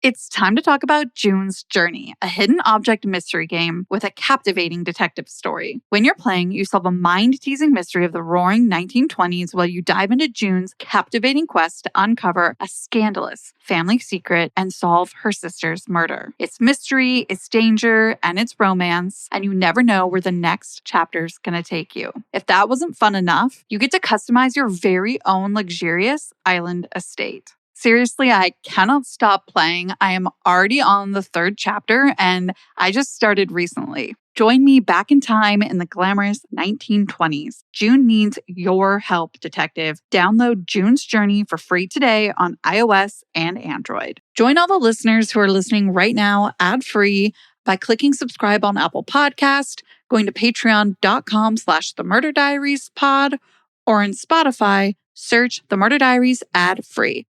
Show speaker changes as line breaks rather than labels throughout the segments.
It's time to talk about June's Journey, a hidden object mystery game with a captivating detective story. When you're playing, you solve a mind-teasing mystery of the roaring 1920s while you dive into June's captivating quest to uncover a scandalous family secret and solve her sister's murder. It's mystery, it's danger, and it's romance, and you never know where the next chapter's gonna take you. If that wasn't fun enough, you get to customize your very own luxurious island estate. Seriously, I cannot stop playing. I am already on the 3rd chapter and I just started recently. Join me back in time in the glamorous 1920s. June needs your help, detective. Download June's Journey for free today on iOS and Android. Join all the listeners who are listening right now ad-free by clicking subscribe on Apple Podcast, going to patreon.com/themurderdiariespod, or in Spotify, search The Murder Diaries ad-free.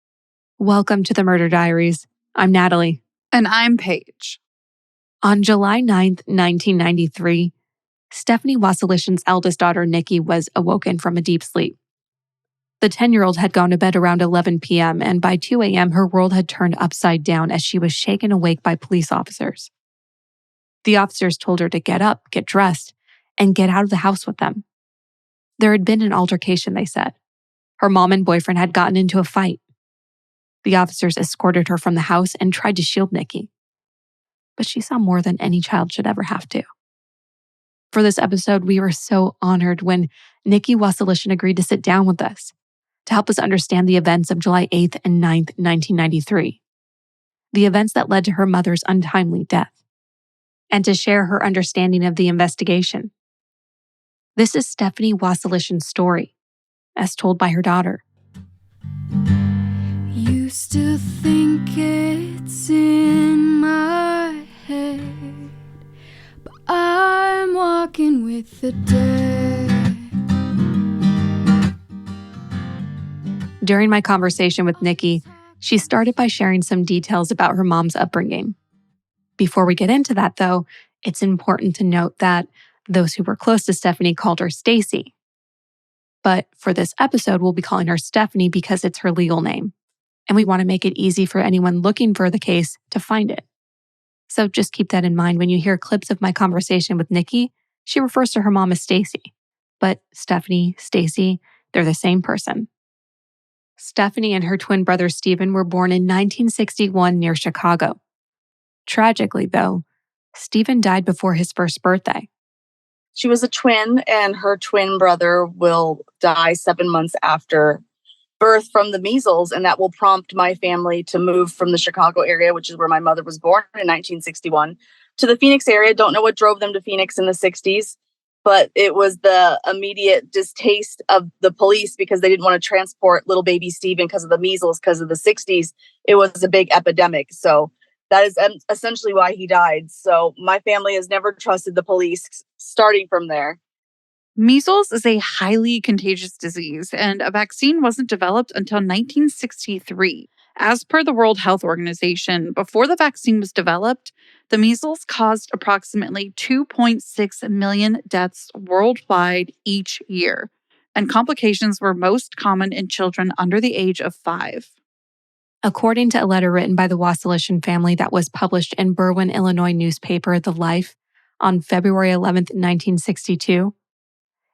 Welcome to the Murder Diaries. I'm Natalie.
And I'm Paige.
On July 9th, 1993, Stephanie Wasilishin's eldest daughter, Nikki, was awoken from a deep sleep. The 10-year-old had gone to bed around 11 p.m., and by 2 a.m., her world had turned upside down as she was shaken awake by police officers. The officers told her to get up, get dressed, and get out of the house with them. There had been an altercation, they said. Her mom and boyfriend had gotten into a fight. The officers escorted her from the house and tried to shield Nikki. But she saw more than any child should ever have to. For this episode, we were so honored when Nikki Wasilishin agreed to sit down with us to help us understand the events of July 8th and 9th, 1993. The events that led to her mother's untimely death. And to share her understanding of the investigation. This is Stephanie Wasilishin's story, as told by her daughter.
Used to think it's in my head, but I'm walking with the dead.
During my conversation with Nikki, she started by sharing some details about her mom's upbringing. Before we get into that, though, it's important to note that those who were close to Stephanie called her Stacy. But for this episode, we'll be calling her Stephanie because it's her legal name. And we want to make it easy for anyone looking for the case to find it. So just keep that in mind when you hear clips of my conversation with Nikki. She refers to her mom as Stacy. But Stephanie, Stacy, they're the same person. Stephanie and her twin brother Stephen were born in 1961 near Chicago. Tragically, though, Stephen died before his first birthday.
She was a twin, and her twin brother will die 7 months after birth from the measles, and that will prompt my family to move from the Chicago area, which is where my mother was born in 1961, to the Phoenix area. Don't know what drove them to Phoenix in the 60s, but it was the immediate distaste of the police because they didn't want to transport little baby Stephen because of the measles, because of the 60s. It was a big epidemic. So that is essentially why he died. So my family has never trusted the police, starting from there.
Measles is a highly contagious disease, and a vaccine wasn't developed until 1963. As per the World Health Organization, before the vaccine was developed, the measles caused approximately 2.6 million deaths worldwide each year, and complications were most common in children under the age of 5.
According to a letter written by the Wasilishin family that was published in Berwyn, Illinois newspaper The Life on February 11th, 1962,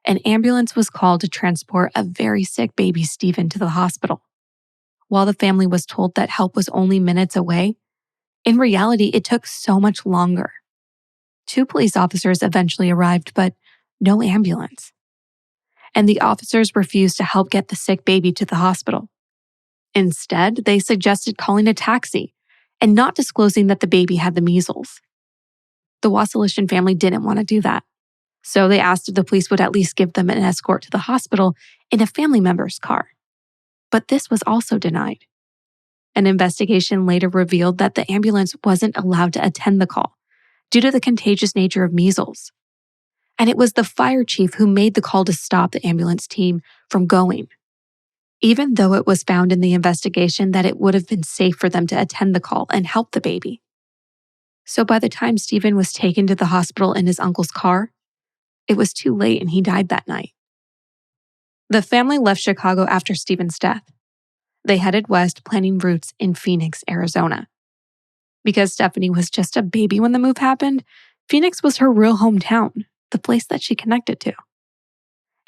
an ambulance was called to transport a very sick baby Stephen to the hospital. While the family was told that help was only minutes away, in reality, it took so much longer. 2 police officers eventually arrived, but no ambulance. And the officers refused to help get the sick baby to the hospital. Instead, they suggested calling a taxi and not disclosing that the baby had the measles. The Wasilishin family didn't want to do that. So they asked if the police would at least give them an escort to the hospital in a family member's car. But this was also denied. An investigation later revealed that the ambulance wasn't allowed to attend the call due to the contagious nature of measles. And it was the fire chief who made the call to stop the ambulance team from going. Even though it was found in the investigation that it would have been safe for them to attend the call and help the baby. So by the time Stephen was taken to the hospital in his uncle's car, it was too late and he died that night. The family left Chicago after Stephen's death. They headed west, planning routes in Phoenix, Arizona. Because Stephanie was just a baby when the move happened, Phoenix was her real hometown, the place that she connected to.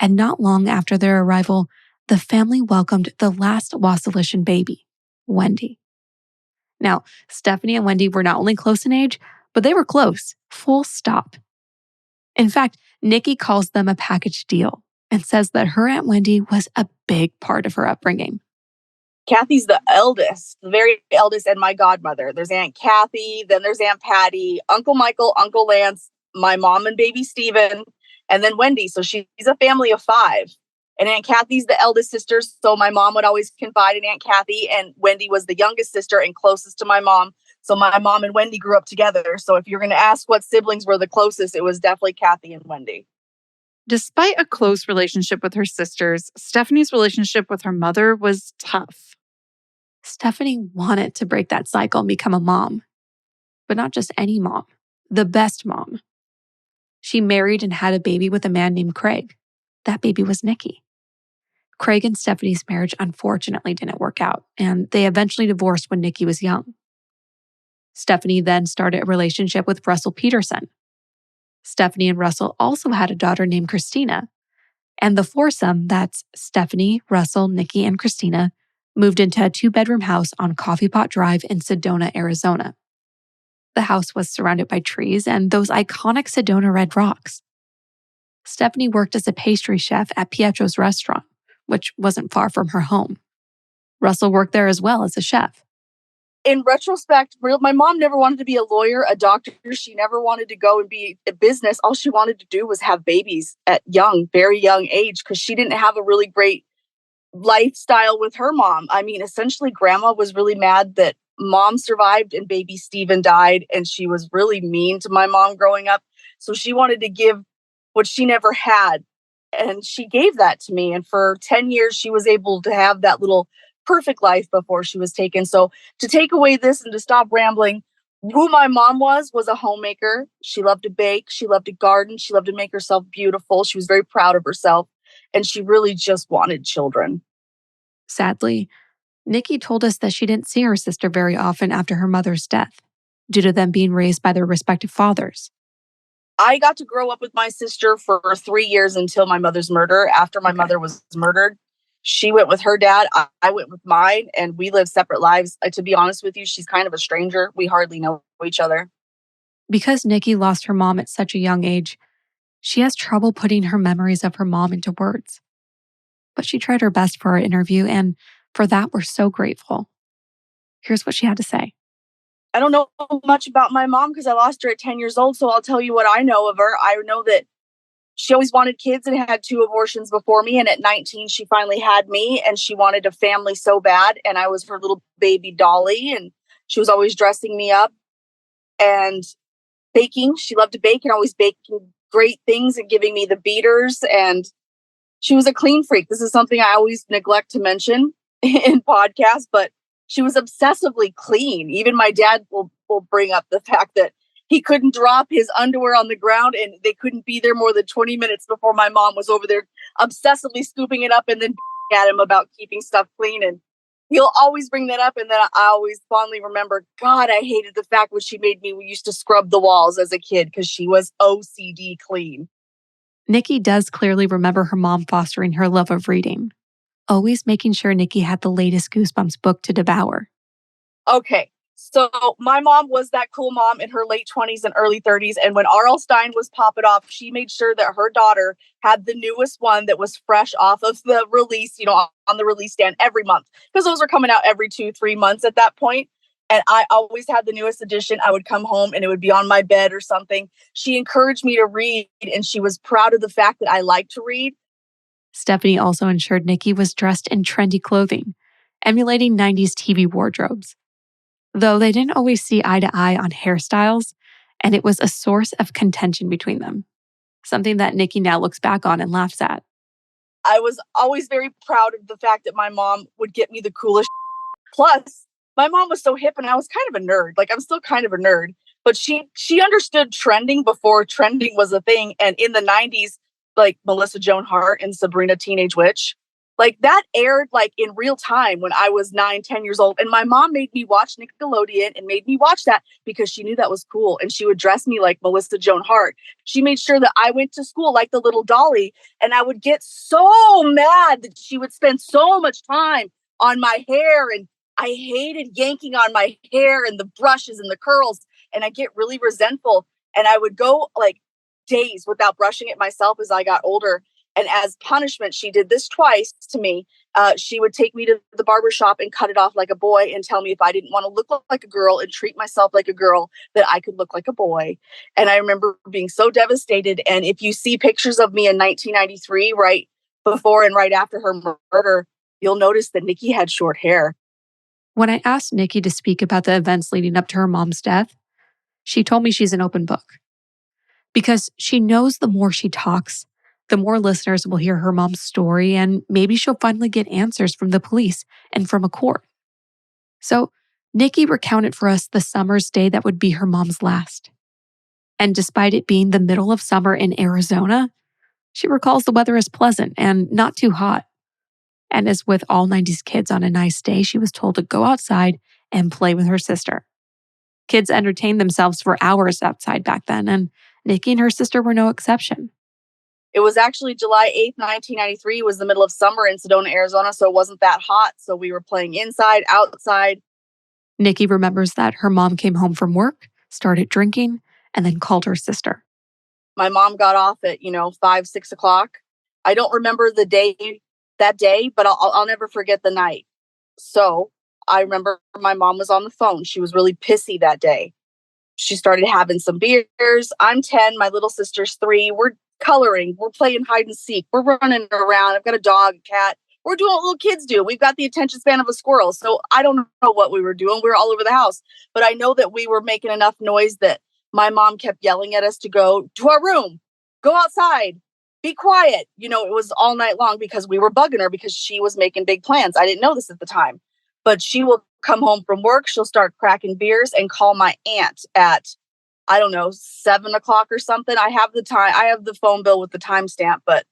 And not long after their arrival, the family welcomed the last Wasilishin baby, Wendy. Now, Stephanie and Wendy were not only close in age, but they were close, full stop. In fact, Nikki calls them a package deal and says that her Aunt Wendy was a big part of her upbringing.
Kathy's the eldest, the very eldest, and my godmother. There's Aunt Kathy, then there's Aunt Patty, Uncle Michael, Uncle Lance, my mom and baby Stephen, and then Wendy. So she's a family of 5. And Aunt Kathy's the eldest sister, so my mom would always confide in Aunt Kathy, and Wendy was the youngest sister and closest to my mom. So my mom and Wendy grew up together. So if you're going to ask what siblings were the closest, it was definitely Kathy and Wendy.
Despite a close relationship with her sisters, Stephanie's relationship with her mother was tough.
Stephanie wanted to break that cycle and become a mom. But not just any mom, the best mom. She married and had a baby with a man named Craig. That baby was Nikki. Craig and Stephanie's marriage unfortunately didn't work out, and they eventually divorced when Nikki was young. Stephanie then started a relationship with Russell Peterson. Stephanie and Russell also had a daughter named Christina, and the foursome, that's Stephanie, Russell, Nikki, and Christina, moved into a 2-bedroom house on Coffee Pot Drive in Sedona, Arizona. The house was surrounded by trees and those iconic Sedona red rocks. Stephanie worked as a pastry chef at Pietro's restaurant, which wasn't far from her home. Russell worked there as well as a chef.
In retrospect, my mom never wanted to be a lawyer, a doctor. She never wanted to go and be a business. All she wanted to do was have babies at very young age, because she didn't have a really great lifestyle with her mom. I mean, essentially, grandma was really mad that mom survived and baby Steven died, and she was really mean to my mom growing up. So she wanted to give what she never had, and she gave that to me. And for 10 years, she was able to have that little perfect life before she was taken. So to take away this and to stop rambling, who my mom was a homemaker. She loved to bake. She loved to garden. She loved to make herself beautiful. She was very proud of herself. And she really just wanted children.
Sadly, Nikki told us that she didn't see her sister very often after her mother's death, due to them being raised by their respective fathers.
I got to grow up with my sister for 3 years until my mother's murder. After my mother was murdered, she went with her dad. I went with mine, and we lived separate lives. To be honest with you, she's kind of a stranger. We hardly know each other.
Because Nikki lost her mom at such a young age, she has trouble putting her memories of her mom into words. But she tried her best for our interview, and for that, we're so grateful. Here's what she had to say.
I don't know much about my mom because I lost her at 10 years old, so I'll tell you what I know of her. I know that she always wanted kids and had 2 abortions before me, and at 19, she finally had me, and she wanted a family so bad, and I was her little baby dolly, and she was always dressing me up. And baking, she loved to bake and always baking great things and giving me the beaters, and she was a clean freak. This is something I always neglect to mention in podcasts, but she was obsessively clean. Even my dad will bring up the fact that he couldn't drop his underwear on the ground, and they couldn't be there more than 20 minutes before my mom was over there obsessively scooping it up and then at him about keeping stuff clean. And he'll always bring that up. And then I always fondly remember, God, I hated the fact when she made me, we used to scrub the walls as a kid because she was OCD clean.
Nikki does clearly remember her mom fostering her love of reading, always making sure Nikki had the latest Goosebumps book to devour.
Okay, so my mom was that cool mom in her late 20s and early 30s. And when R.L. Stine was popping off, she made sure that her daughter had the newest one that was fresh off of the release, on the release stand every month. Because those were coming out every 2-3 months at that point. And I always had the newest edition. I would come home and it would be on my bed or something. She encouraged me to read, and she was proud of the fact that I liked to read.
Stephanie also ensured Nikki was dressed in trendy clothing, emulating 90s TV wardrobes. Though they didn't always see eye to eye on hairstyles, and it was a source of contention between them, something that Nikki now looks back on and laughs at.
I was always very proud of the fact that my mom would get me the coolest. Plus, my mom was so hip, and I was kind of a nerd. Like, I'm still kind of a nerd, but she understood trending before trending was a thing. And in the 90s, like Melissa Joan Hart and Sabrina Teenage Witch, Like that aired like in real time when I was 9, 10 years old. And my mom made me watch Nickelodeon and made me watch that because she knew that was cool. And she would dress me like Melissa Joan Hart. She made sure that I went to school like the little Dolly. And I would get so mad that she would spend so much time on my hair. And I hated yanking on my hair and the brushes and the curls. And I get really resentful. And I would go like days without brushing it myself as I got older. And as punishment, she did this twice to me. She would take me to the barber shop and cut it off like a boy and tell me if I didn't want to look like a girl and treat myself like a girl, that I could look like a boy. And I remember being so devastated. And if you see pictures of me in 1993, right before and right after her murder, you'll notice that Nikki had short hair.
When I asked Nikki to speak about the events leading up to her mom's death, she told me she's an open book. Because she knows the more she talks, the more listeners will hear her mom's story, and maybe she'll finally get answers from the police and from a court. So Nikki recounted for us the summer's day that would be her mom's last. And despite it being the middle of summer in Arizona, she recalls the weather as pleasant and not too hot. And as with all 90s kids on a nice day, she was told to go outside and play with her sister. Kids entertained themselves for hours outside back then, and Nikki and her sister were no exception.
It was actually July 8th, 1993 was the middle of summer in Sedona, Arizona, so it wasn't that hot. So we were playing inside, outside.
Nikki remembers that her mom came home from work, started drinking, and then called her sister.
My mom got off at, 5, 6 o'clock. I don't remember that day, but I'll never forget the night. So I remember my mom was on the phone. She was really pissy that day. She started having some beers. I'm 10, my little sister's 3. We're coloring. We're playing hide and seek. We're running around. I've got a dog, a cat. We're doing what little kids do. We've got the attention span of a squirrel. So I don't know what we were doing. We were all over the house. But I know that we were making enough noise that my mom kept yelling at us to go to our room, go outside, be quiet. It was all night long because we were bugging her because she was making big plans. I didn't know this at the time. But she will come home from work. She'll start cracking beers and call my aunt at, 7 o'clock or something. I have the time. I have the phone bill with the timestamp, but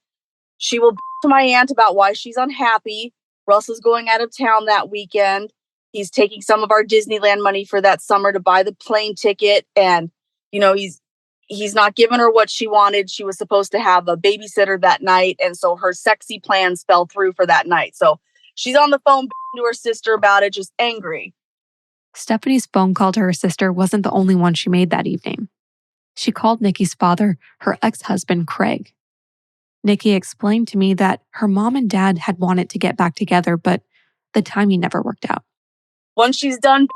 she will to my aunt about why she's unhappy. Russell's going out of town that weekend. He's taking some of our Disneyland money for that summer to buy the plane ticket. And, he's not giving her what she wanted. She was supposed to have a babysitter that night. And so her sexy plans fell through for that night. So she's on the phone to her sister about it, just angry.
Stephanie's phone call to her sister wasn't the only one she made that evening. She called Nikki's father, her ex-husband, Craig. Nikki explained to me that her mom and dad had wanted to get back together, but the timing never worked out.
Once she's done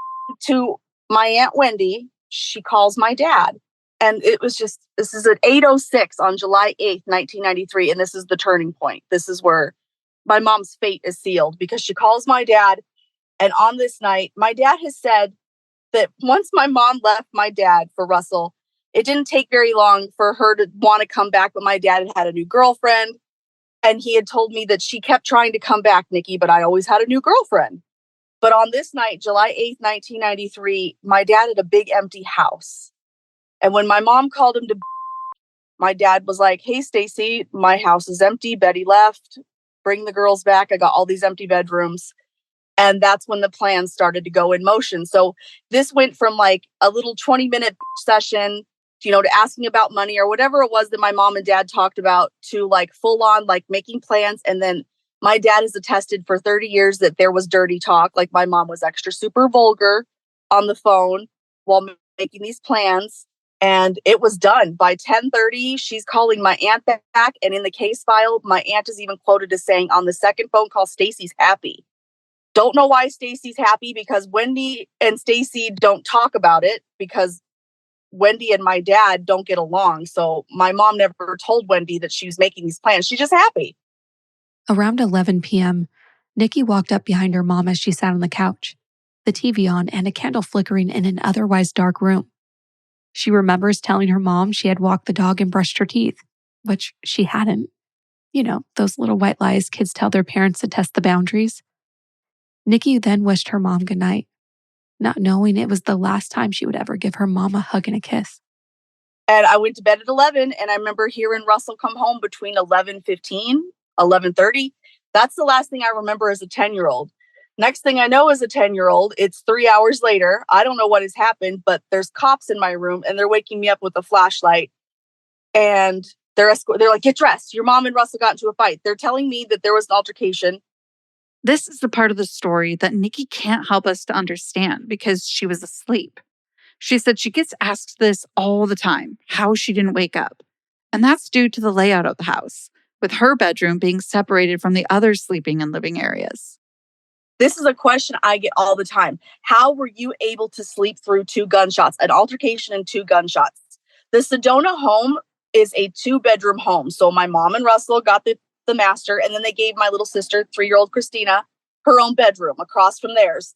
to my Aunt Wendy, she calls my dad. And it was this is at 8:06 on July 8th, 1993. And this is the turning point. This is where my mom's fate is sealed because she calls my dad. And on this night, my dad has said that once my mom left my dad for Russell, it didn't take very long for her to want to come back. But my dad had a new girlfriend. And he had told me that she kept trying to come back, Nikki, but I always had a new girlfriend. But on this night, July 8th, 1993, my dad had a big empty house. And when my mom called him to, my dad was like, "Hey, Stacy, my house is empty. Betty left. Bring the girls back. I got all these empty bedrooms." And that's when the plan started to go in motion. So this went from like a little 20-minute session, to asking about money or whatever it was that my mom and dad talked about, to like full on like making plans. And then my dad has attested for 30 years that there was dirty talk. Like my mom was extra super vulgar on the phone while making these plans. And it was done by 10:30. She's calling my aunt back. And in the case file, my aunt is even quoted as saying on the second phone call, "Stacy's happy." Don't know why Stacy's happy, because Wendy and Stacy don't talk about it because Wendy and my dad don't get along. So my mom never told Wendy that she was making these plans. She's just happy.
Around 11 p.m., Nikki walked up behind her mom as she sat on the couch, the TV on and a candle flickering in an otherwise dark room. She remembers telling her mom she had walked the dog and brushed her teeth, which she hadn't. Those little white lies kids tell their parents to test the boundaries. Nikki then wished her mom goodnight, not knowing it was the last time she would ever give her mom a hug and a kiss.
And I went to bed at 11, and I remember hearing Russell come home between 11:15, 11:30. That's the last thing I remember as a 10-year-old. Next thing I know as a 10-year-old, it's 3 hours later. I don't know what has happened, but there's cops in my room and they're waking me up with a flashlight. And they're like, get dressed. Your mom and Russell got into a fight. They're telling me that there was an altercation.
This is the part of the story that Nikki can't help us to understand because she was asleep. She said she gets asked this all the time, how she didn't wake up. And that's due to the layout of the house, with her bedroom being separated from the others sleeping in living areas.
This is a question I get all the time. How were you able to sleep through 2 gunshots, an altercation and 2 gunshots? The Sedona home is a 2-bedroom home. So my mom and Russell got the master, and then they gave my little sister, 3-year-old Christina, her own bedroom across from theirs.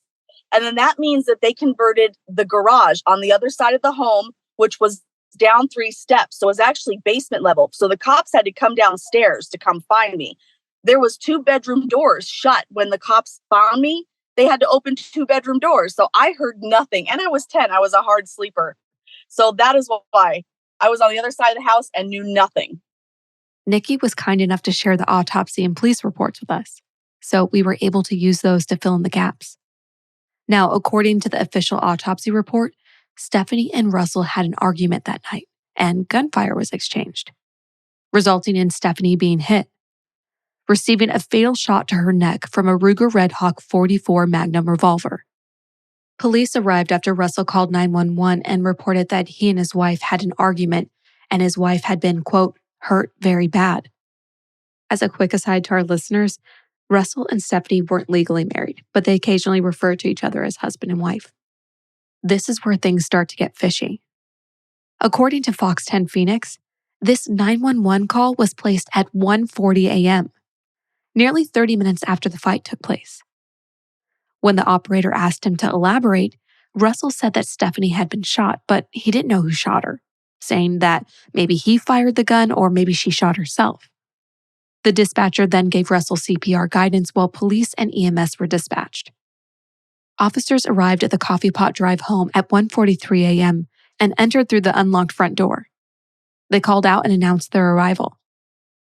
And then that means that they converted the garage on the other side of the home, which was down 3 steps. So it was actually basement level. So the cops had to come downstairs to come find me. There was 2-bedroom doors shut when the cops found me. They had to open 2-bedroom doors. So I heard nothing. And I was 10. I was a hard sleeper. So that is why I was on the other side of the house and knew nothing.
Nikki was kind enough to share the autopsy and police reports with us, so we were able to use those to fill in the gaps. Now, according to the official autopsy report, Stephanie and Russell had an argument that night, and gunfire was exchanged, resulting in Stephanie being hit, receiving a fatal shot to her neck from a Ruger Red Hawk .44 Magnum revolver. Police arrived after Russell called 911 and reported that he and his wife had an argument and his wife had been, quote, hurt very bad. As a quick aside to our listeners, Russell and Stephanie weren't legally married, but they occasionally referred to each other as husband and wife. This is where things start to get fishy. According to Fox 10 Phoenix, this 911 call was placed at 1:40 a.m., nearly 30 minutes after the fight took place. When the operator asked him to elaborate, Russell said that Stephanie had been shot, but he didn't know who shot her, saying that maybe he fired the gun or maybe she shot herself. The dispatcher then gave Russell CPR guidance while police and EMS were dispatched. Officers arrived at the Coffee Pot Drive home at 1:43 a.m. and entered through the unlocked front door. They called out and announced their arrival.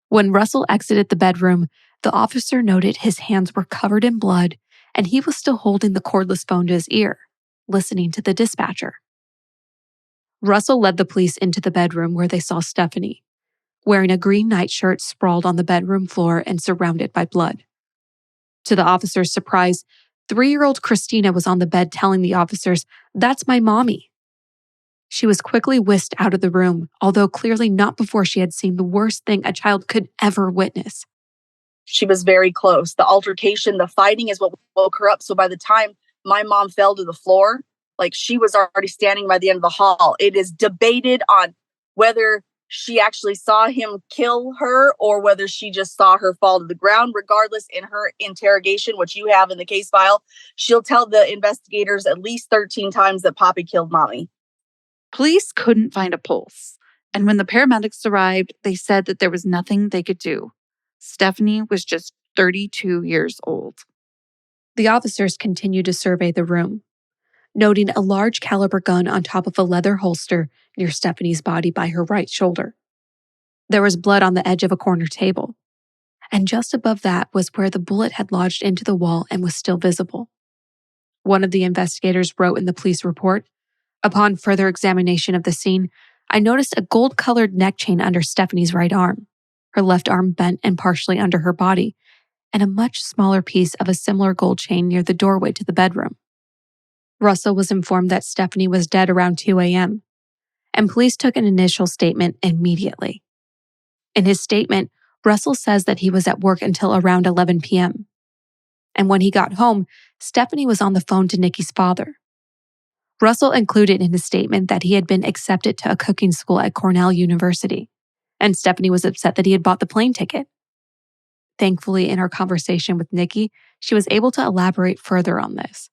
When Russell exited the bedroom, the officer noted his hands were covered in blood and he was still holding the cordless phone to his ear, listening to the dispatcher. Russell led the police into the bedroom where they saw Stephanie, wearing a green nightshirt sprawled on the bedroom floor and surrounded by blood. To the officer's surprise, 3-year-old Christina was on the bed telling the officers, "That's my mommy." She was quickly whisked out of the room, although clearly not before she had seen the worst thing a child could ever witness.
She was very close. The altercation, the fighting is what woke her up. So by the time my mom fell to the floor, like she was already standing by the end of the hall. It is debated on whether she actually saw him kill her or whether she just saw her fall to the ground. Regardless, in her interrogation, which you have in the case file, she'll tell the investigators at least 13 times that Poppy killed mommy.
Police couldn't find a pulse, and when the paramedics arrived, they said that there was nothing they could do. Stephanie was just 32 years old.
The officers continued to survey the room, noting a large caliber gun on top of a leather holster near Stephanie's body by her right shoulder. There was blood on the edge of a corner table, and just above that was where the bullet had lodged into the wall and was still visible. One of the investigators wrote in the police report, "Upon further examination of the scene, I noticed a gold-colored neck chain under Stephanie's right arm, her left arm bent and partially under her body, and a much smaller piece of a similar gold chain near the doorway to the bedroom." Russell was informed that Stephanie was dead around 2 a.m., and police took an initial statement immediately. In his statement, Russell says that he was at work until around 11 p.m., and when he got home, Stephanie was on the phone to Nikki's father. Russell included in his statement that he had been accepted to a cooking school at Cornell University, and Stephanie was upset that he had bought the plane ticket. Thankfully, in our conversation with Nikki, she was able to elaborate further on this.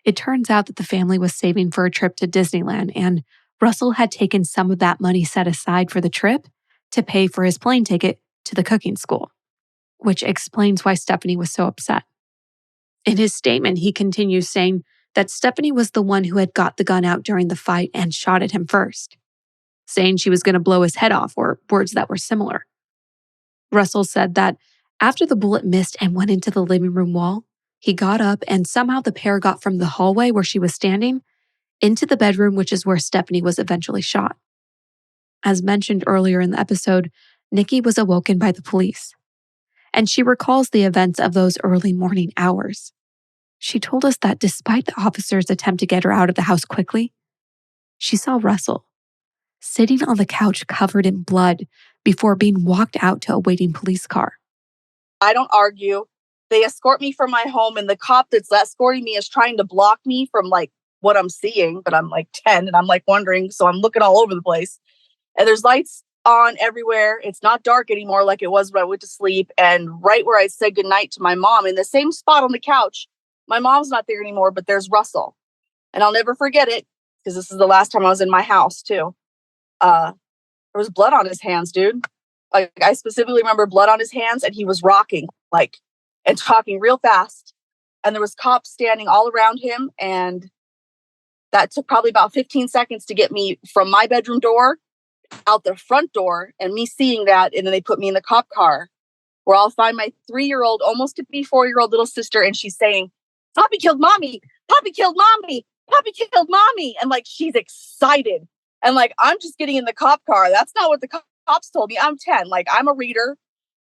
It turns out that the family was saving for a trip to Disneyland, and Russell had taken some of that money set aside for the trip to pay for his plane ticket to the cooking school, which explains why Stephanie was so upset. In his statement, he continues saying that Stephanie was the one who had got the gun out during the fight and shot at him first, saying she was going to blow his head off, or words that were similar. Russell said that After the bullet missed and went into the living room wall, he got up and somehow the pair got from the hallway where she was standing into the bedroom, which is where Stephanie was eventually shot. As mentioned earlier in the episode, Nikki was awoken by the police, and she recalls the events of those early morning hours. She told us that despite the officers' attempt to get her out of the house quickly, she saw Russell sitting on the couch covered in blood before being walked out to a waiting police car.
I don't argue. They escort me from my home, and the cop that's escorting me is trying to block me from what I'm seeing, but I'm 10 and I'm wondering, so I'm looking all over the place. And there's lights on everywhere. It's not dark anymore like it was when I went to sleep. And right where I said goodnight to my mom, in the same spot on the couch, my mom's not there anymore, but there's Russell. And I'll never forget it because this is the last time I was in my house too. There was blood on his hands, dude. I specifically remember blood on his hands, and he was rocking and talking real fast. And there was cops standing all around him. And that took probably about 15 seconds to get me from my bedroom door out the front door, and me seeing that. And then they put me in the cop car where I'll find my 3-year-old, almost to be 4-year-old little sister. And she's saying, "Poppy killed mommy. Poppy killed mommy. Poppy killed mommy." And she's excited. And I'm just getting in the cop car. That's not what the cops told me. I'm 10. I'm a reader.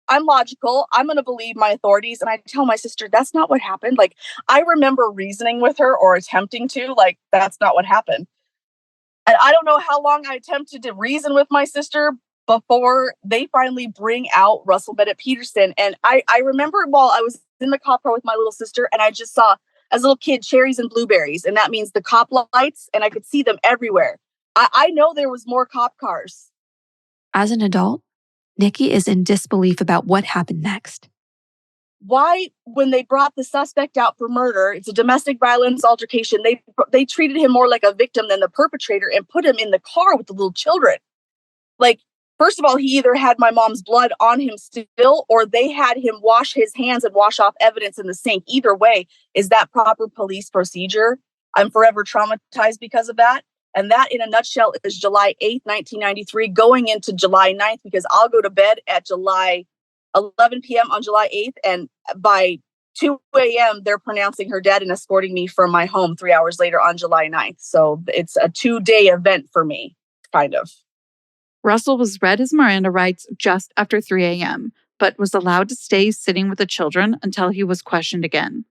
I'm logical. I'm going to believe my authorities. And I tell my sister, that's not what happened. I remember reasoning with her or attempting to, that's not what happened. And I don't know how long I attempted to reason with my sister before they finally bring out Russell Bennett Peterson. And I remember while I was in the cop car with my little sister, and I just saw, as a little kid, cherries and blueberries. And that means the cop lights, and I could see them everywhere. I know there was more cop cars.
As an adult, Nikki is in disbelief about what happened next.
Why, when they brought the suspect out for murder, it's a domestic violence altercation, they treated him more like a victim than the perpetrator and put him in the car with the little children. First of all, he either had my mom's blood on him still, or they had him wash his hands and wash off evidence in the sink. Either way, is that proper police procedure? I'm forever traumatized because of that. And that, in a nutshell, is July 8th, 1993, going into July 9th, because I'll go to bed at July 11 p.m. on July 8th. And by 2 a.m., they're pronouncing her dead and escorting me from my home 3 hours later on July 9th. So it's a 2-day event for me, kind of.
Russell was read his Miranda rights just after 3 a.m., but was allowed to stay sitting with the children until he was questioned again.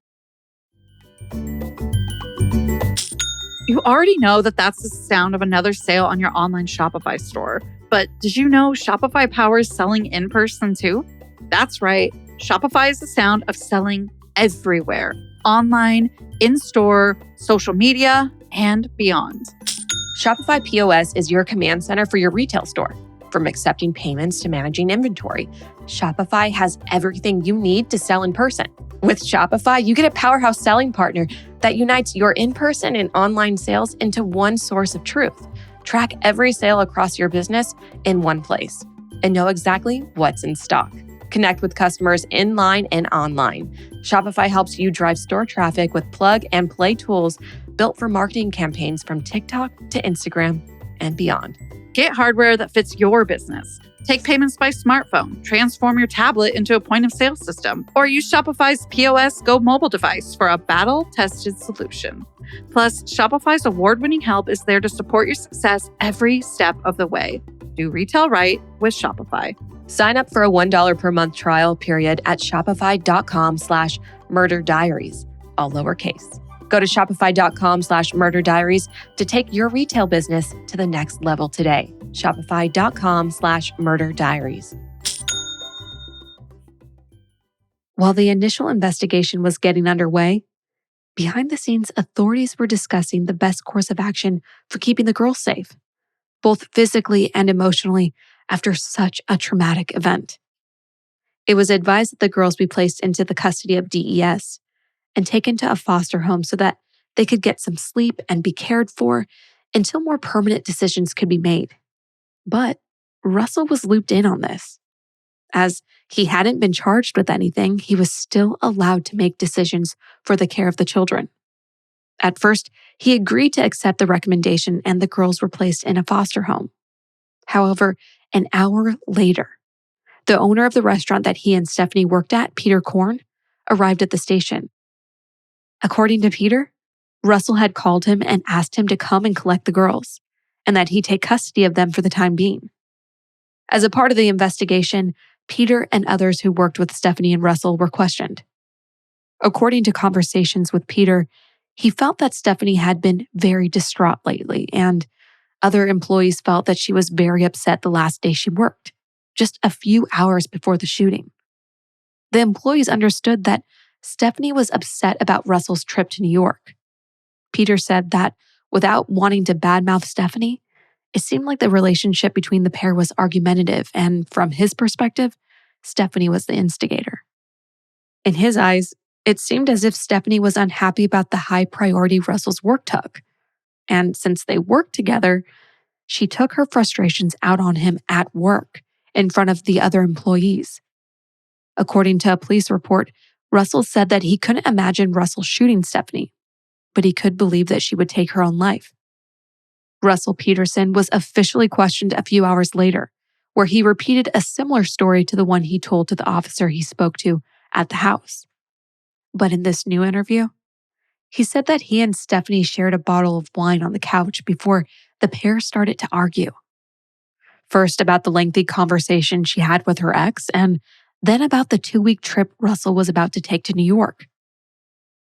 You already know that that's the sound of another sale on your online Shopify store. But did you know Shopify powers selling in person too? That's right. Shopify is the sound of selling everywhere. Online, in-store, social media, and beyond.
Shopify POS is your command center for your retail store. From accepting payments to managing inventory, Shopify has everything you need to sell in person. With Shopify, you get a powerhouse selling partner that unites your in-person and online sales into one source of truth. Track every sale across your business in one place and know exactly what's in stock. Connect with customers in line and online. Shopify helps you drive store traffic with plug and play tools built for marketing campaigns from TikTok to Instagram and beyond.
Get hardware that fits your business. Take payments by smartphone, transform your tablet into a point-of-sale system, or use Shopify's POS Go mobile device for a battle-tested solution. Plus, Shopify's award-winning help is there to support your success every step of the way. Do retail right with Shopify.
Sign up for a $1 per month trial period at shopify.com/murderdiaries, all lowercase. Go to shopify.com/murderdiaries to take your retail business to the next level today. Shopify.com/murderdiaries.
While the initial investigation was getting underway, behind the scenes, authorities were discussing the best course of action for keeping the girls safe, both physically and emotionally, after such a traumatic event. It was advised that the girls be placed into the custody of DES and taken to a foster home so that they could get some sleep and be cared for until more permanent decisions could be made. But Russell was looped in on this. As he hadn't been charged with anything, he was still allowed to make decisions for the care of the children. At first, he agreed to accept the recommendation and the girls were placed in a foster home. However, an hour later, The owner of the restaurant that he and Stephanie worked at, Peter Korn, arrived at the station. According to Peter, Russell had called him and asked him to come and collect the girls, and that he take custody of them for the time being. As a part of the investigation, Peter and others who worked with Stephanie and Russell were questioned. According to conversations with Peter, he felt that Stephanie had been very distraught lately, and other employees felt that she was very upset the last day she worked, just a few hours before the shooting. The employees understood that Stephanie was upset about Russell's trip to New York. Peter said that without wanting to badmouth Stephanie, it seemed like the relationship between the pair was argumentative, and from his perspective, Stephanie was the instigator. In his eyes, it seemed as if Stephanie was unhappy about the high priority Russell's work took. And since they worked together, she took her frustrations out on him at work in front of the other employees. According to a police report, Russell said that he couldn't imagine Russell shooting Stephanie, but he could believe that she would take her own life. Russell Peterson was officially questioned a few hours later, where he repeated a similar story to the one he told to the officer he spoke to at the house. But in this new interview, he said that he and Stephanie shared a bottle of wine on the couch before the pair started to argue. First about the lengthy conversation she had with her ex, and then about the 2-week trip Russell was about to take to New York.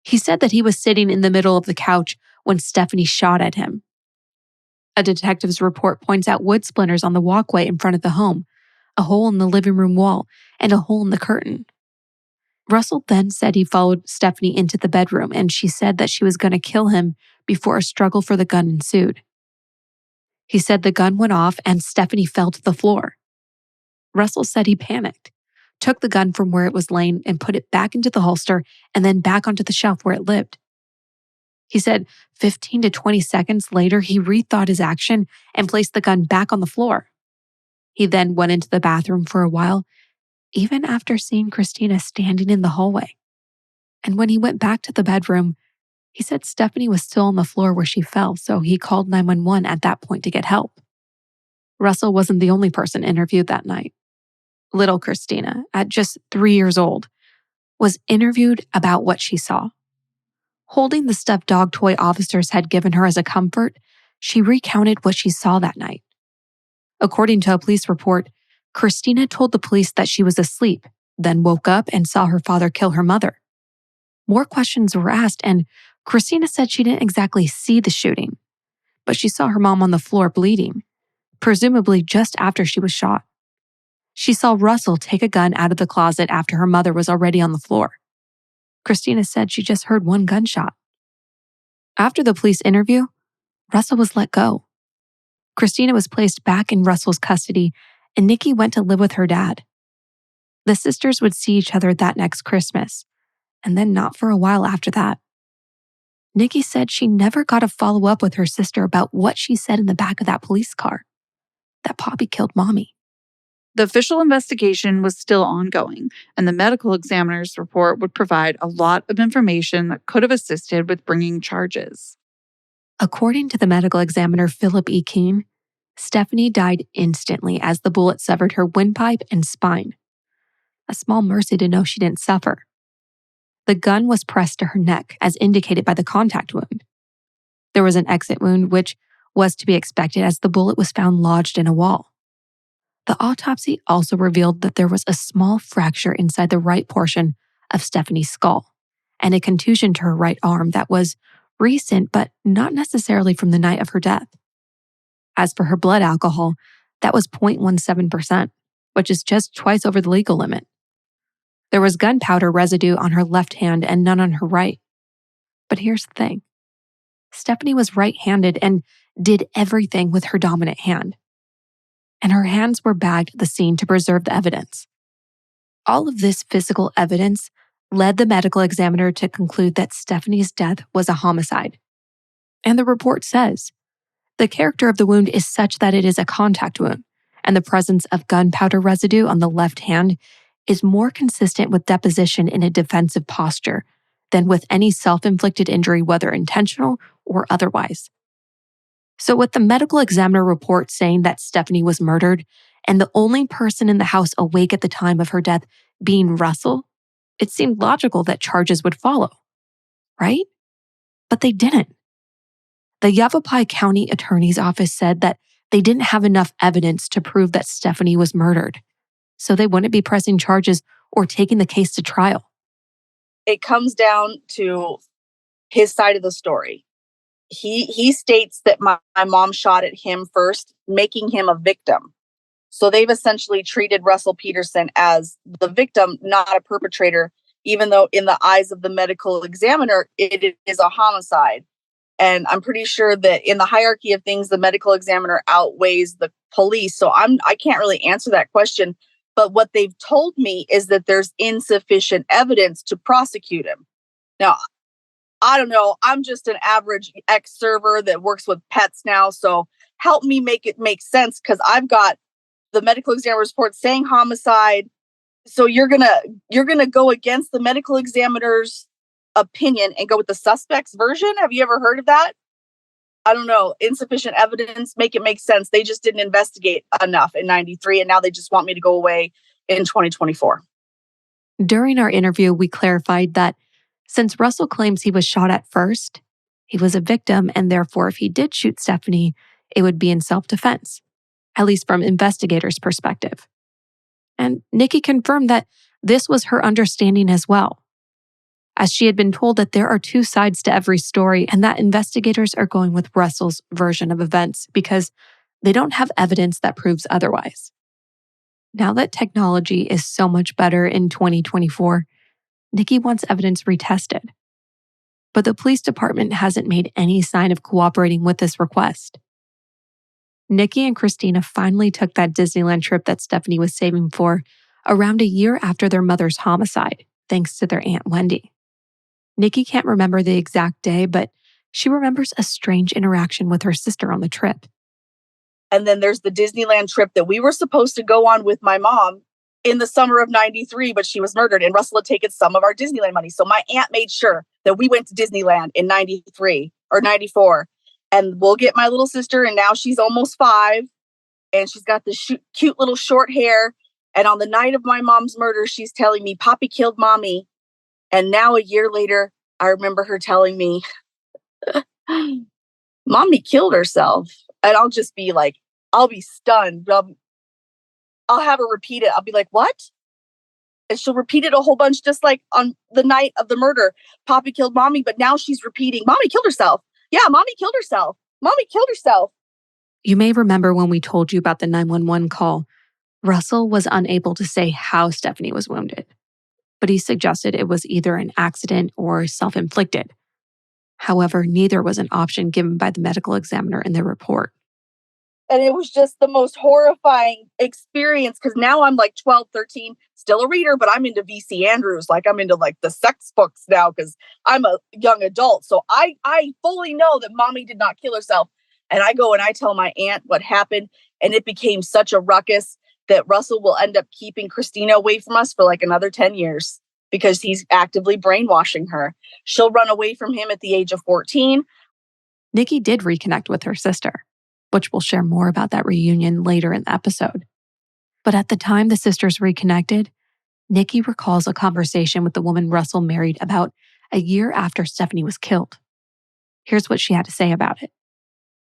He said that he was sitting in the middle of the couch when Stephanie shot at him. A detective's report points out wood splinters on the walkway in front of the home, a hole in the living room wall, and a hole in the curtain. Russell then said he followed Stephanie into the bedroom, and she said that she was going to kill him before a struggle for the gun ensued. He said the gun went off and Stephanie fell to the floor. Russell said he panicked, took the gun from where it was laying and put it back into the holster and then back onto the shelf where it lived. He said 15 to 20 seconds later, he rethought his action and placed the gun back on the floor. He then went into the bathroom for a while, even after seeing Christina standing in the hallway. And when he went back to the bedroom, he said Stephanie was still on the floor where she fell, so he called 911 at that point to get help. Russell wasn't the only person interviewed that night. Little Christina, at just 3 years old, was interviewed about what she saw. Holding the stuffed dog toy officers had given her as a comfort, she recounted what she saw that night. According to a police report, Christina told the police that she was asleep, then woke up and saw her father kill her mother. More questions were asked, and Christina said she didn't exactly see the shooting, but she saw her mom on the floor bleeding, presumably just after she was shot. She saw Russell take a gun out of the closet after her mother was already on the floor. Christina said she just heard one gunshot. After the police interview, Russell was let go. Christina was placed back in Russell's custody, and Nikki went to live with her dad. The sisters would see each other that next Christmas, and then not for a while after that. Nikki said she never got a follow-up with her sister about what she said in the back of that police car, that Poppy killed Mommy.
The official investigation was still ongoing, and the medical examiner's report would provide a lot of information that could have assisted with bringing charges.
According to the medical examiner Philip E. Keene, Stephanie died instantly as the bullet severed her windpipe and spine. A small mercy to know she didn't suffer. The gun was pressed to her neck, as indicated by the contact wound. There was an exit wound, which was to be expected as the bullet was found lodged in a wall. The autopsy also revealed that there was a small fracture inside the right portion of Stephanie's skull and a contusion to her right arm that was recent but not necessarily from the night of her death. As for her blood alcohol, that was 0.17%, which is just twice over the legal limit. There was gunpowder residue on her left hand and none on her right. But here's the thing. Stephanie was right-handed and did everything with her dominant hand. And her hands were bagged at the scene to preserve the evidence. All of this physical evidence led the medical examiner to conclude that Stephanie's death was a homicide. And the report says, the character of the wound is such that it is a contact wound, and the presence of gunpowder residue on the left hand is more consistent with deposition in a defensive posture than with any self-inflicted injury, whether intentional or otherwise. So with the medical examiner report saying that Stephanie was murdered and the only person in the house awake at the time of her death being Russell, it seemed logical that charges would follow, right? But they didn't. The Yavapai County Attorney's Office said that they didn't have enough evidence to prove that Stephanie was murdered, so they wouldn't be pressing charges or taking the case to trial.
It comes down to his side of the story. He states that my mom shot at him first, making him a victim. So they've essentially treated Russell Peterson as the victim, not a perpetrator, even though in the eyes of the medical examiner, it is a homicide. And I'm pretty sure that in the hierarchy of things, the medical examiner outweighs the police. So I can't really answer that question. But what they've told me is that there's insufficient evidence to prosecute him. Now, I don't know. I'm just an average ex-server that works with pets now. So help me make it make sense, because I've got the medical examiner's report saying homicide. So you're gonna go against the medical examiner's opinion and go with the suspect's version? Have you ever heard of that? I don't know. Insufficient evidence, make it make sense. They just didn't investigate enough in 93, and now they just want me to go away in 2024.
During our interview, we clarified that since Russell claims he was shot at first, he was a victim, and therefore if he did shoot Stephanie, it would be in self-defense, at least from investigators' perspective. And Nikki confirmed that this was her understanding as well, as she had been told that there are two sides to every story and that investigators are going with Russell's version of events because they don't have evidence that proves otherwise. Now that technology is so much better in 2024, Nikki wants evidence retested. But the police department hasn't made any sign of cooperating with this request. Nikki and Christina finally took that Disneyland trip that Stephanie was saving for around a year after their mother's homicide, thanks to their Aunt Wendy. Nikki can't remember the exact day, but she remembers a strange interaction with her sister on the trip.
And then there's the Disneyland trip that we were supposed to go on with my mom in the summer of 93, but she was murdered, and Russell had taken some of our Disneyland money. So my aunt made sure that we went to Disneyland in 93 or 94. And we'll get my little sister, and now she's almost 5, and she's got this cute little short hair. And on the night of my mom's murder, she's telling me, Poppy killed mommy. And now a year later, I remember her telling me, Mommy killed herself. And I'll just be like, I'll be stunned. I'll have her repeat it. I'll be like, what? And she'll repeat it a whole bunch, just like on the night of the murder. Poppy killed mommy, but now she's repeating, Mommy killed herself. Yeah, mommy killed herself. Mommy killed herself.
You may remember when we told you about the 911 call, Russell was unable to say how Stephanie was wounded, but he suggested it was either an accident or self-inflicted. However, neither was an option given by the medical examiner in their report.
And it was just the most horrifying experience, because now I'm like 12, 13, still a reader, but I'm into V.C. Andrews. Like, I'm into like the sex books now because I'm a young adult. So I fully know that mommy did not kill herself. And I go and I tell my aunt what happened. And it became such a ruckus that Russell will end up keeping Christina away from us for like another 10 years because he's actively brainwashing her. She'll run away from him at the age of 14.
Nikki did reconnect with her sister, which we'll share more about that reunion later in the episode. But at the time the sisters reconnected, Nikki recalls a conversation with the woman Russell married about a year after Stephanie was killed. Here's what she had to say about it.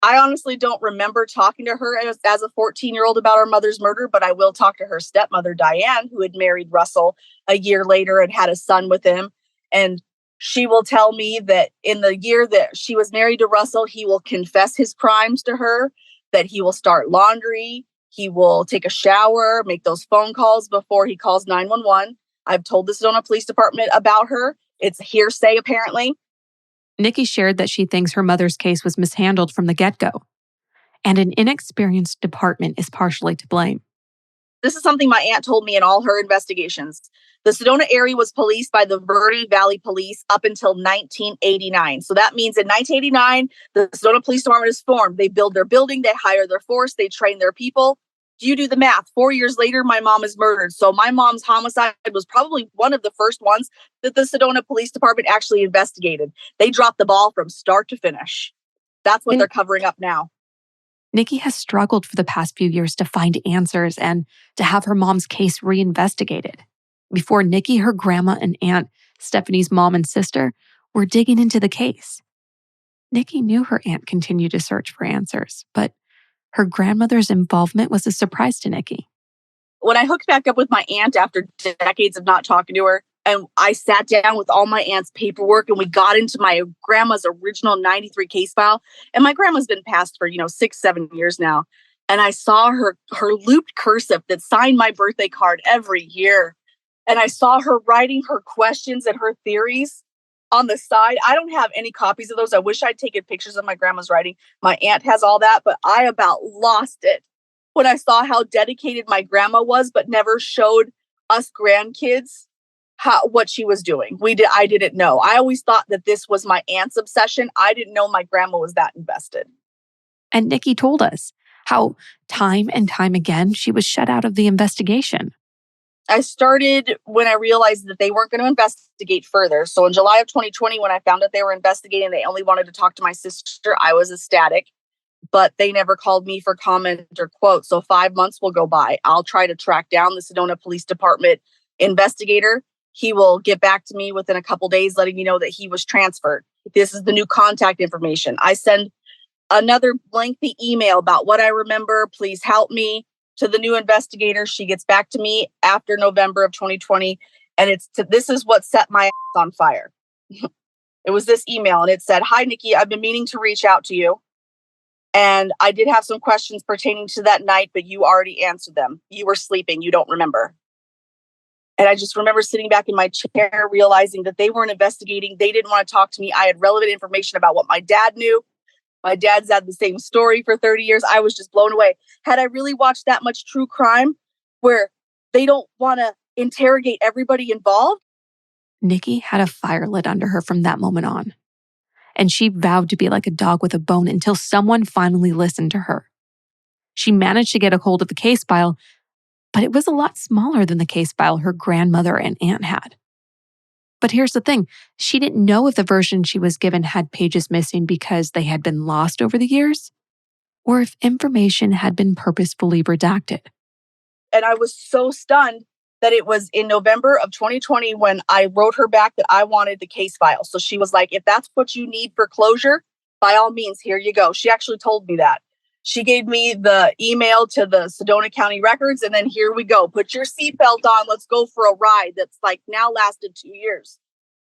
I honestly don't remember talking to her as a 14-year-old about our mother's murder, but I will talk to her stepmother, Diane, who had married Russell a year later and had a son with him. And she will tell me that in the year that she was married to Russell, he will confess his crimes to her, that he will start laundry, he will take a shower, make those phone calls before he calls 911. I've told the Sedona Police Department about her. It's hearsay, apparently.
Nikki shared that she thinks her mother's case was mishandled from the get-go, and an inexperienced department is partially to blame.
This is something my aunt told me in all her investigations. The Sedona area was policed by the Verde Valley Police up until 1989. So that means in 1989, the Sedona Police Department is formed. They build their building, they hire their force, they train their people. You do the math. 4 years later, my mom is murdered. So my mom's homicide was probably one of the first ones that the Sedona Police Department actually investigated. They dropped the ball from start to finish. That's what they're covering up now.
Nikki has struggled for the past few years to find answers and to have her mom's case reinvestigated. Before Nikki, her grandma and aunt, Stephanie's mom and sister, were digging into the case. Nikki knew her aunt continued to search for answers, but her grandmother's involvement was a surprise to Nikki.
When I hooked back up with my aunt after decades of not talking to her, and I sat down with all my aunt's paperwork and we got into my grandma's original 93 case file. And my grandma's been passed for, 6-7 years now. And I saw her looped cursive that signed my birthday card every year. And I saw her writing her questions and her theories on the side. I don't have any copies of those. I wish I'd taken pictures of my grandma's writing. My aunt has all that, but I about lost it when I saw how dedicated my grandma was, but never showed us grandkids what she was doing. I didn't know. I always thought that this was my aunt's obsession. I didn't know my grandma was that invested.
And Nikki told us how time and time again she was shut out of the investigation.
I started when I realized that they weren't going to investigate further. So in July of 2020, when I found out they were investigating, they only wanted to talk to my sister. I was ecstatic, but they never called me for comment or quote. So 5 months will go by. I'll try to track down the Sedona Police Department investigator. He will get back to me within a couple days, letting me know that he was transferred. This is the new contact information. I send another lengthy email about what I remember. Please help me to the new investigator. She gets back to me after November of 2020. And this is what set my ass on fire. It was this email and it said, "Hi, Nikki, I've been meaning to reach out to you. And I did have some questions pertaining to that night, but you already answered them. You were sleeping. You don't remember." And I just remember sitting back in my chair, realizing that they weren't investigating. They didn't want to talk to me. I had relevant information about what my dad knew. My dad's had the same story for 30 years. I was just blown away. Had I really watched that much true crime where they don't want to interrogate everybody involved?
Nikki had a fire lit under her from that moment on. And she vowed to be like a dog with a bone until someone finally listened to her. She managed to get a hold of the case file, but it was a lot smaller than the case file her grandmother and aunt had. But here's the thing, she didn't know if the version she was given had pages missing because they had been lost over the years, or if information had been purposefully redacted.
And I was so stunned that it was in November of 2020 when I wrote her back that I wanted the case file. So she was like, "If that's what you need for closure, by all means, here you go." She actually told me that. She gave me the email to the Sedona County records, and then here we go. Put your seatbelt on. Let's go for a ride that's like now lasted 2 years.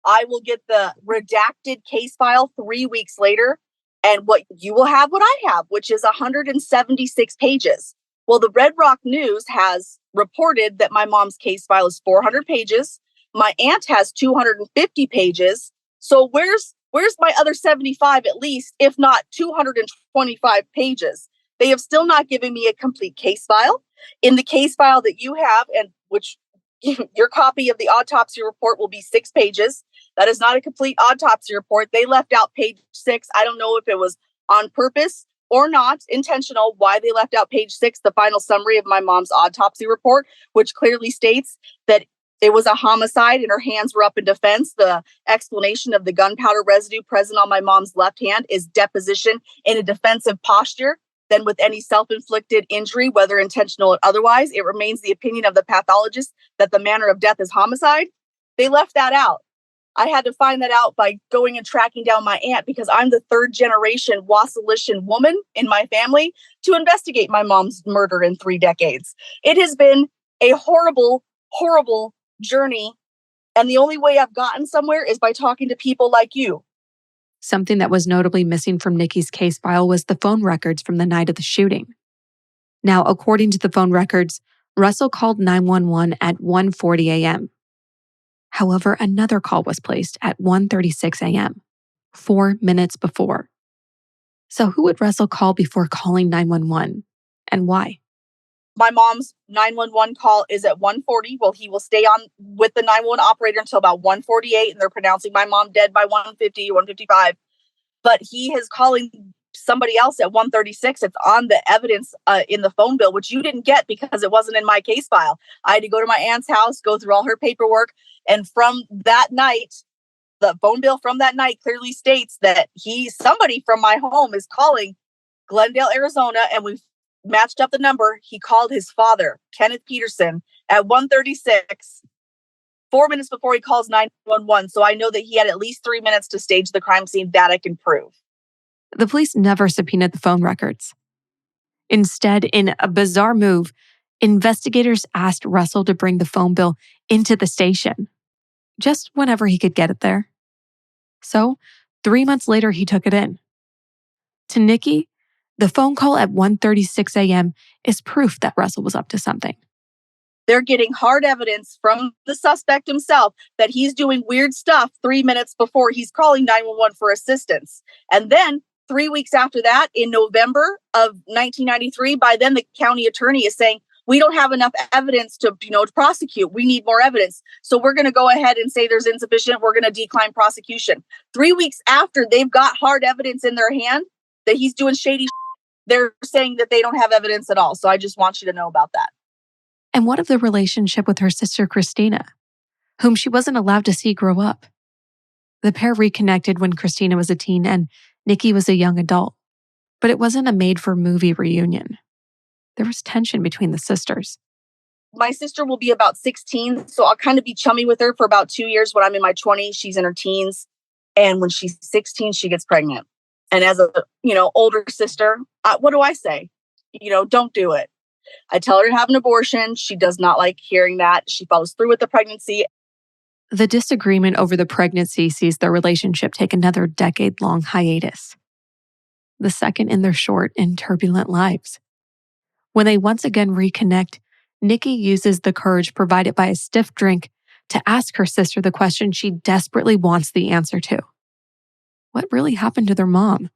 I will get the redacted case file 3 weeks later, and what you will have what I have, which is 176 pages. Well, the Red Rock News has reported that my mom's case file is 400 pages. My aunt has 250 pages. So where's my other 75 at least, if not 225 pages? They have still not given me a complete case file. In the case file that you have, and which your copy of the autopsy report will be 6 pages. That is not a complete autopsy report. They left out page 6. I don't know if it was on purpose or not, intentional, why they left out page 6, the final summary of my mom's autopsy report, which clearly states that it was a homicide and her hands were up in defense. The explanation of the gunpowder residue present on my mom's left hand is deposition in a defensive posture. Then with any self-inflicted injury, whether intentional or otherwise, it remains the opinion of the pathologist that the manner of death is homicide. They left that out. I had to find that out by going and tracking down my aunt because I'm the 3rd generation Wasilishin woman in my family to investigate my mom's murder in 3 decades. It has been a horrible, horrible journey. And the only way I've gotten somewhere is by talking to people like you.
Something that was notably missing from Nikki's case file was the phone records from the night of the shooting. Now, according to the phone records, Russell called 911 at 1:40 a.m. However, another call was placed at 1:36 a.m., 4 minutes before. So who would Russell call before calling 911, and why?
My mom's 911 call is at 1:40. Well, he will stay on with the 911 operator until about 1:48, and they're pronouncing my mom dead by 1:50, 1:55. But he is calling somebody else at 1:36. It's on the evidence in the phone bill, which you didn't get because it wasn't in my case file. I had to go to my aunt's house, go through all her paperwork. And from that night, the phone bill from that night clearly states that somebody from my home is calling Glendale, Arizona, and we matched up the number. He called his father, Kenneth Peterson, at 1:36, 4 minutes before he calls 911. So I know that he had at least 3 minutes to stage the crime scene. That I can prove.
The police never subpoenaed the phone records. Instead, in a bizarre move, investigators asked Russell to bring the phone bill into the station, just whenever he could get it there. So, 3 months later, he took it in. To Nikki, the phone call at 1:36 a.m. is proof that Russell was up to something.
They're getting hard evidence from the suspect himself that he's doing weird stuff 3 minutes before he's calling 911 for assistance. And then 3 weeks after that, in November of 1993, by then the county attorney is saying, we don't have enough evidence to prosecute. We need more evidence. So we're going to go ahead and say there's insufficient. We're going to decline prosecution. 3 weeks after they've got hard evidence in their hand that he's doing shady shit, they're saying that they don't have evidence at all. So I just want you to know about that.
And what of the relationship with her sister Christina, whom she wasn't allowed to see grow up? The pair reconnected when Christina was a teen and Nikki was a young adult. But it wasn't a made-for-movie reunion. There was tension between the sisters.
My sister will be about 16, so I'll kind of be chummy with her for about 2 years. When I'm in my 20s, she's in her teens. And when she's 16, she gets pregnant. And as a, older sister, what do I say? Don't do it. I tell her to have an abortion. She does not like hearing that. She follows through with the pregnancy.
The disagreement over the pregnancy sees their relationship take another decade-long hiatus, the second in their short and turbulent lives. When they once again reconnect, Nikki uses the courage provided by a stiff drink to ask her sister the question she desperately wants the answer to. What really happened to their mom?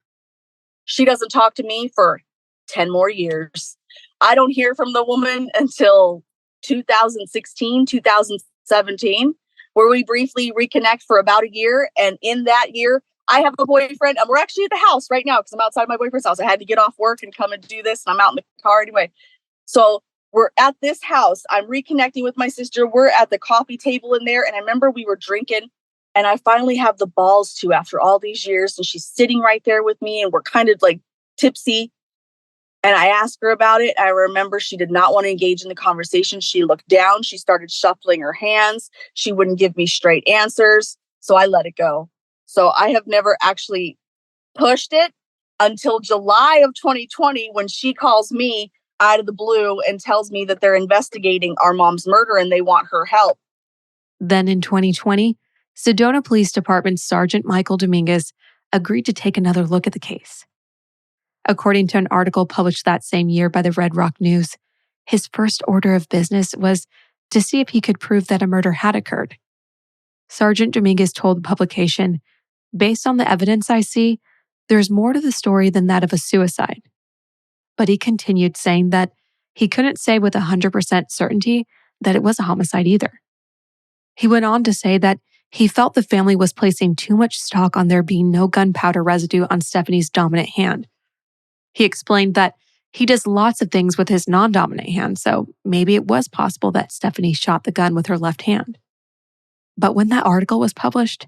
She doesn't talk to me for 10 more years. I don't hear from the woman until 2016, 2017, where we briefly reconnect for about a year. And in that year, I have a boyfriend, and we're actually at the house right now because I'm outside my boyfriend's house. I had to get off work and come and do this, and I'm out in the car anyway. So we're at this house. I'm reconnecting with my sister. We're at the coffee table in there, and I remember we were drinking, and I finally have the balls to after all these years, and she's sitting right there with me, and we're kind of like tipsy. And I asked her about it. I remember she did not want to engage in the conversation. She looked down. She started shuffling her hands. She wouldn't give me straight answers. So I let it go. So I have never actually pushed it until July of 2020 when she calls me out of the blue and tells me that they're investigating our mom's murder and they want her help.
Then in 2020, Sedona Police Department Sergeant Michael Dominguez agreed to take another look at the case. According to an article published that same year by the Red Rock News, his first order of business was to see if he could prove that a murder had occurred. Sergeant Dominguez told the publication, "Based on the evidence I see, there's more to the story than that of a suicide." But he continued saying that he couldn't say with 100% certainty that it was a homicide either. He went on to say that he felt the family was placing too much stock on there being no gunpowder residue on Stephanie's dominant hand. He explained that he does lots of things with his non-dominant hand, so maybe it was possible that Stephanie shot the gun with her left hand. But when that article was published,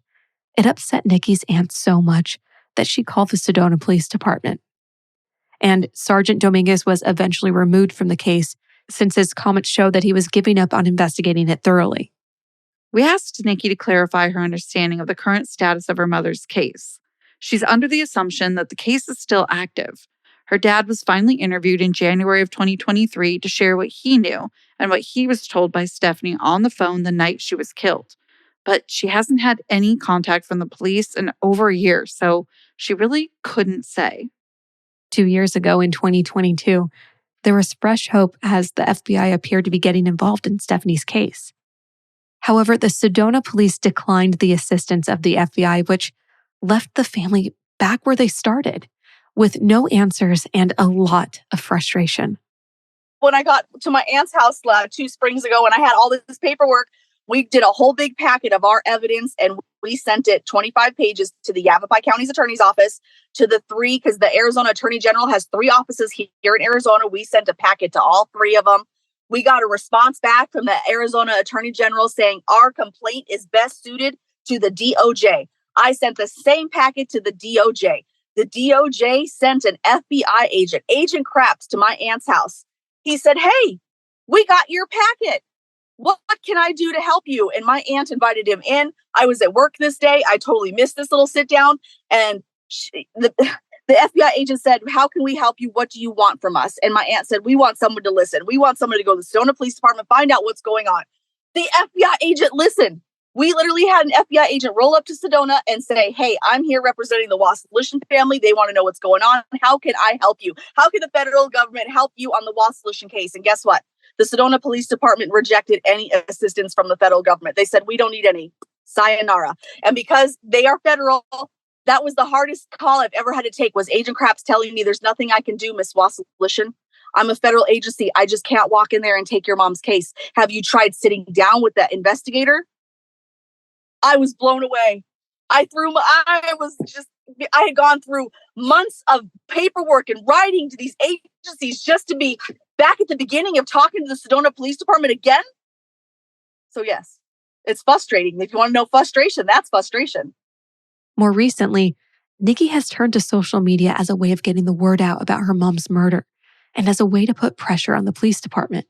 it upset Nikki's aunt so much that she called the Sedona Police Department. And Sergeant Dominguez was eventually removed from the case since his comments showed that he was giving up on investigating it thoroughly.
We asked Nikki to clarify her understanding of the current status of her mother's case. She's under the assumption that the case is still active. Her dad was finally interviewed in January of 2023 to share what he knew and what he was told by Stephanie on the phone the night she was killed. But she hasn't had any contact from the police in over a year, so she really couldn't say.
2 years ago in 2022, there was fresh hope as the FBI appeared to be getting involved in Stephanie's case. However, the Sedona police declined the assistance of the FBI, which left the family back where they started, with no answers and a lot of frustration.
When I got to my aunt's house 2 springs ago and I had all this paperwork, we did a whole big packet of our evidence and we sent it 25 pages to the Yavapai County's attorney's office, to the 3, because the Arizona Attorney General has 3 offices here in Arizona. We sent a packet to all 3 of them. We got a response back from the Arizona Attorney General saying our complaint is best suited to the DOJ. I sent the same packet to the DOJ. the DOJ sent an FBI agent, Agent Craps, to my aunt's house. He said, "Hey, we got your packet. What can I do to help you?" And my aunt invited him in. I was at work this day. I totally missed this little sit down. And the FBI agent said, "How can we help you? What do you want from us?" And my aunt said, "We want someone to listen. We want someone to go to the Sedona Police Department, find out what's going on." The FBI agent listened. We literally had an FBI agent roll up to Sedona and say, "Hey, I'm here representing the Wasilishin family. They want to know what's going on. How can I help you? How can the federal government help you on the Wasilishin case?" And guess what? The Sedona Police Department rejected any assistance from the federal government. They said, "We don't need any. Sayonara." And because they are federal, that was the hardest call I've ever had to take, was Agent Craps telling me, "There's nothing I can do, Miss Wasilishin. I'm a federal agency. I just can't walk in there and take your mom's case. Have you tried sitting down with that investigator?" I was blown away. I had gone through months of paperwork and writing to these agencies just to be back at the beginning of talking to the Sedona Police Department again. So yes, it's frustrating. If you want to know frustration, that's frustration.
More recently, Nikki has turned to social media as a way of getting the word out about her mom's murder and as a way to put pressure on the police department.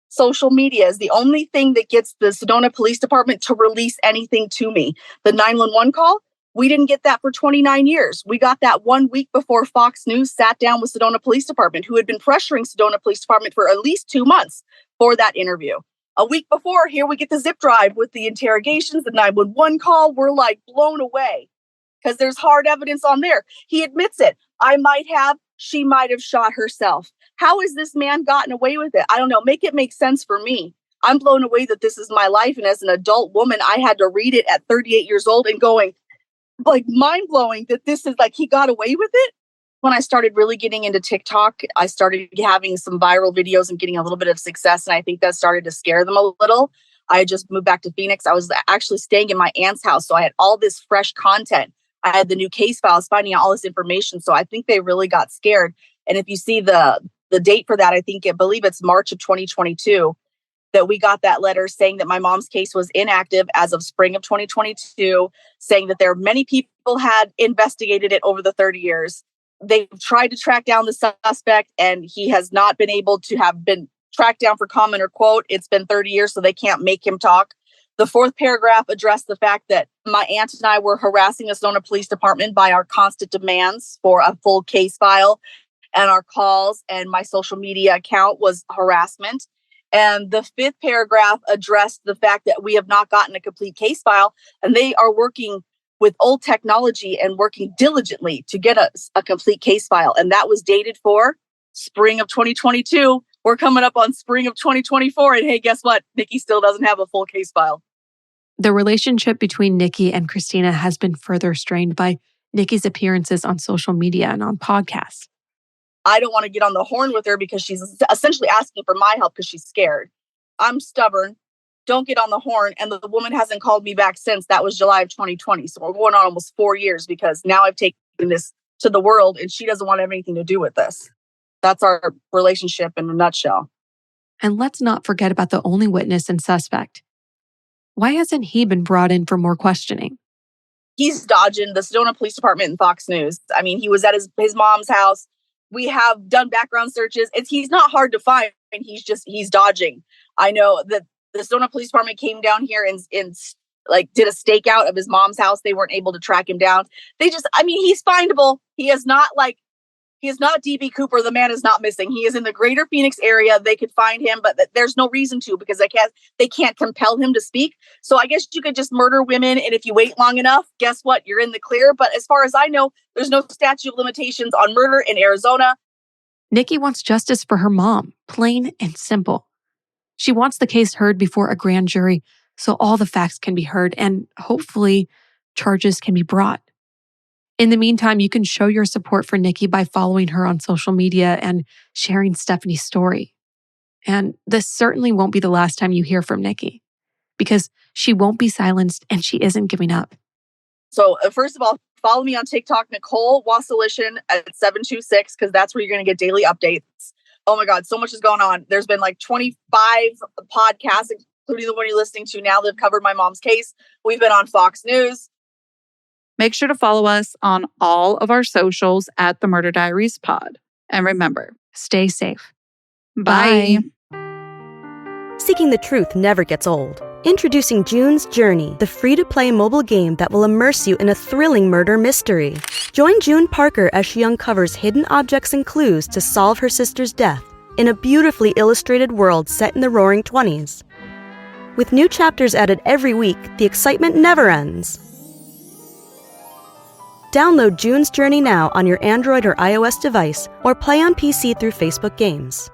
Social media is the only thing that gets the Sedona Police Department to release anything to me. The 911 call, we didn't get that for 29 years. We got that 1 week before Fox News sat down with Sedona Police Department, who had been pressuring Sedona Police Department for at least 2 months for that interview. A week before, here we get the zip drive with the interrogations, the 911 call. We're like blown away because there's hard evidence on there. He admits it. She might have shot herself. How has this man gotten away with it? I don't know. Make it make sense for me. I'm blown away that this is my life. And as an adult woman, I had to read it at 38 years old and going, like, mind blowing that this is like, he got away with it. When I started really getting into TikTok, I started having some viral videos and getting a little bit of success. And I think that started to scare them a little. I just moved back to Phoenix. I was actually staying in my aunt's house. So I had all this fresh content. I had the new case files, finding out all this information. So I think they really got scared. And if you see the date for that, I believe it's March of 2022, that we got that letter saying that my mom's case was inactive as of spring of 2022, saying that there are many people had investigated it over the 30 years. They've tried to track down the suspect, and he has not been able to have been tracked down for comment or quote. It's been 30 years, so they can't make him talk. The fourth paragraph addressed the fact that my aunt and I were harassing the Sedona Police Department by our constant demands for a full case file, and our calls and my social media account was harassment. And the fifth paragraph addressed the fact that we have not gotten a complete case file, and they are working with old technology and working diligently to get us a complete case file. And that was dated for spring of 2022. We're coming up on spring of 2024. And hey, guess what? Nikki still doesn't have a full case file.
The relationship between Nikki and Christina has been further strained by Nikki's appearances on social media and on podcasts.
I don't want to get on the horn with her because she's essentially asking for my help because she's scared. I'm stubborn. Don't get on the horn. And the woman hasn't called me back since. That was July of 2020. So we're going on almost 4 years because now I've taken this to the world and she doesn't want to have anything to do with this. That's our relationship in a nutshell.
And let's not forget about the only witness and suspect. Why hasn't he been brought in for more questioning?
He's dodging the Sedona Police Department and Fox News. I mean, he was at his mom's house. We have done background searches. He's not hard to find. He's dodging. I know that the Sedona Police Department came down here and did a stakeout of his mom's house. They weren't able to track him down. He's findable. He is not DB Cooper. The man is not missing. He is in the greater Phoenix area. They could find him, but there's no reason to because they can't compel him to speak. So I guess you could just murder women. And if you wait long enough, guess what? You're in the clear. But as far as I know, there's no statute of limitations on murder in Arizona.
Nikki wants justice for her mom, plain and simple. She wants the case heard before a grand jury so all the facts can be heard and hopefully charges can be brought. In the meantime, you can show your support for Nikki by following her on social media and sharing Stephanie's story. And this certainly won't be the last time you hear from Nikki because she won't be silenced and she isn't giving up.
So first of all, follow me on TikTok, Nicole Wasilishin at 726, because that's where you're going to get daily updates. Oh my God, so much is going on. There's been like 25 podcasts, including the one you're listening to now, that have covered my mom's case. We've been on Fox News.
Make sure to follow us on all of our socials at the Murder Diaries Pod. And remember,
Stay safe.
bye.
Seeking the truth never gets old. Introducing June's Journey, the free-to-play mobile game that will immerse you in a thrilling murder mystery. Join June Parker as she uncovers hidden objects and clues to solve her sister's death in a beautifully illustrated world set in the Roaring '20s. With new chapters added every week, the excitement never ends. Download June's Journey now on your Android or iOS device, or play on PC through Facebook Games.